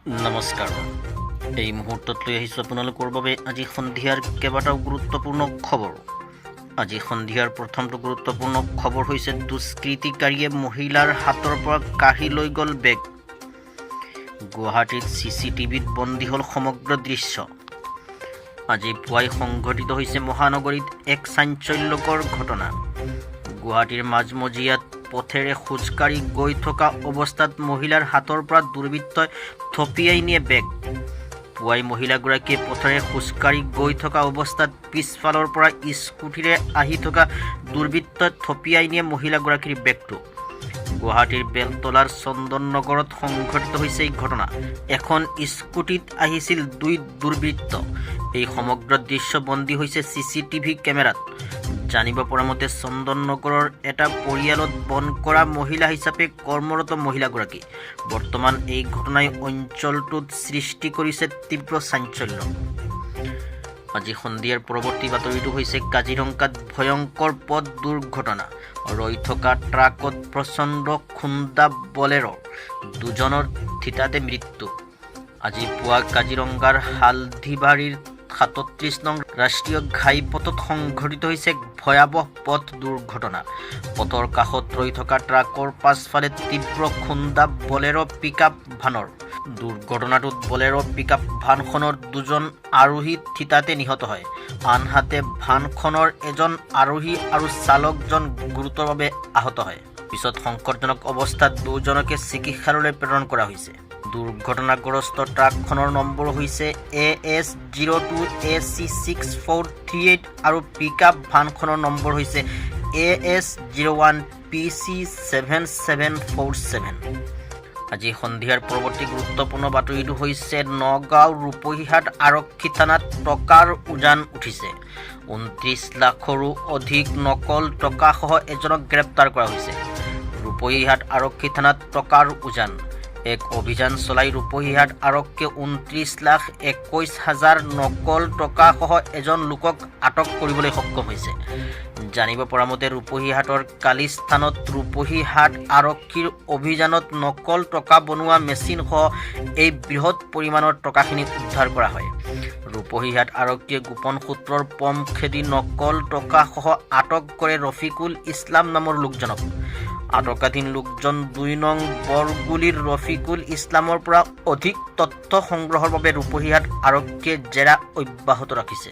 নমস্কাৰ। এই মুহূৰ্তত লৈ আহিছোঁ আপোনালোকৰ বাবে আজি সন্ধিয়াৰ কেইবাটাও গুৰুত্বপূৰ্ণ খবৰ। আজি সন্ধিয়াৰ প্ৰথমটো গুৰুত্বপূৰ্ণ খবৰ হৈছে দুষ্কৃতিকাৰীয়ে মহিলাৰ হাতৰ পৰা কাঢ়ি লৈ গ'ল বেগ। গুৱাহাটীত CCTVত বন্দী হ'ল সমগ্ৰ দৃশ্য। আজি পুৱাই সংঘটিত হৈছে মহানগৰীত এক চাঞ্চল্যকৰ ঘটনা। গুৱাহাটীৰ মাজমজিয়াত পথেৰে খোজকাঢ়ি গৈ থকা অৱস্থাত মহিলাৰ হাতৰ পৰা দুৰ্বৃত্তই থপিয়াই নিয়ে বেগ। পুৱাই মহিলাগৰাকীয়ে পথেৰে খোজকাঢ়ি গৈ থকা অৱস্থাত পিছফালৰ পৰা স্কুটিৰে আহি থকা দুৰ্বৃত্তই থপিয়াই নিয়ে মহিলাগৰাকীৰ বেগটো। গুৱাহাটীৰ বেলতলাৰ চন্দন নগৰত সংঘটিত হৈছে এই ঘটনা। এখন স্কুটিত আহিছিল দুই দুৰ্বৃত্ত। এই সমগ্ৰ দৃশ্য বন্দী হৈছে CCTV কেমেৰাত। জানিব পৰা মতে চন্দন নগৰৰ এটা পৰিয়ালত বন কৰা মহিলা হিচাপে কৰ্মৰত মহিলাগৰাকী। বৰ্তমান এই ঘটনাই অঞ্চলটোত সৃষ্টি কৰিছে তীব্ৰ চাঞ্চল্য। আজি সন্ধিয়াৰ পৰৱৰ্তী বাতৰিটো হৈছে কাজিৰঙাত ভয়ংকৰ পথ দুৰ্ঘটনা। ৰৈ থকা ট্ৰাকত প্ৰচণ্ড খুন্দা বলেৰৰ, দুজনৰ থিতাতে মৃত্যু। আজি পুৱা কাজিৰঙাৰ হালধিবাৰীৰ 37 নং ৰাষ্ট্ৰীয় ঘাইপথত সংঘটিত হৈছে ভয়াৱহ পথ দুৰ্ঘটনা। পথৰ কাষত ৰৈ থকা ট্ৰাকৰ পাছফালে তীব্ৰ খুন্দা বলেৰো পিকআপ ভানৰ। দুৰ্ঘটনাটোত বলেৰো পিকআপ ভানখনৰ দুজন আৰোহী থিতাতে নিহত হয়। আনহাতে ভানখনৰ এজন আৰোহী আৰু চালকজন গুৰুতৰভাৱে আহত হয়। পিছত সংকটজনক অৱস্থাত দুজনকে চিকিৎসালয়লৈ প্ৰেৰণ কৰা হৈছে। দুৰ্ঘটনাগ্ৰস্ত ট্ৰাকখনৰ নম্বৰ হৈছে AS02AC6438 আৰু পিকআপ ভানখনৰ নম্বৰ হৈছে AS01PC7747। আজি সন্ধিয়াৰ পৰৱৰ্তী গুৰুত্বপূৰ্ণ বাতৰিটো হৈছে নগাঁও ৰূপহীহাট আৰক্ষী থানাত টকাৰ উজান উঠিছে। 29 লাখৰো অধিক নকল টকাসহ এজনক গ্ৰেপ্তাৰ কৰা হৈছে। ৰূপহীহাট আৰক্ষী থানাত টকাৰ উজান। এক অভিযান চলাই ৰূপহীহাট আৰক্ষীয়ে 29,21,000 নকল টকাসহ এজন লোকক আটক কৰিবলৈ সক্ষম হৈছে। জানিব পৰা মতে ৰূপহীহাটৰ কালিস্থানত ৰূপহীহাট আৰক্ষীৰ অভিযানত নকল টকা বনোৱা মেচিনসহ এই বৃহৎ পৰিমাণৰ টকাখিনি উদ্ধাৰ কৰা হয়। ৰূপহীহাট আৰক্ষীয়ে গোপন সূত্ৰৰ পম খেদি নকল টকাসহ আটক কৰে ৰফিকুল ইছলাম নামৰ লোকজনক। আটকাধীন লোকজন 2 নং বৰগুলিৰ ৰফিকুল ইছলামৰ পৰা অধিক তথ্য সংগ্ৰহৰ বাবে ৰূপহীহাট আৰক্ষীয়ে জেৰা অব্যাহত ৰাখিছে।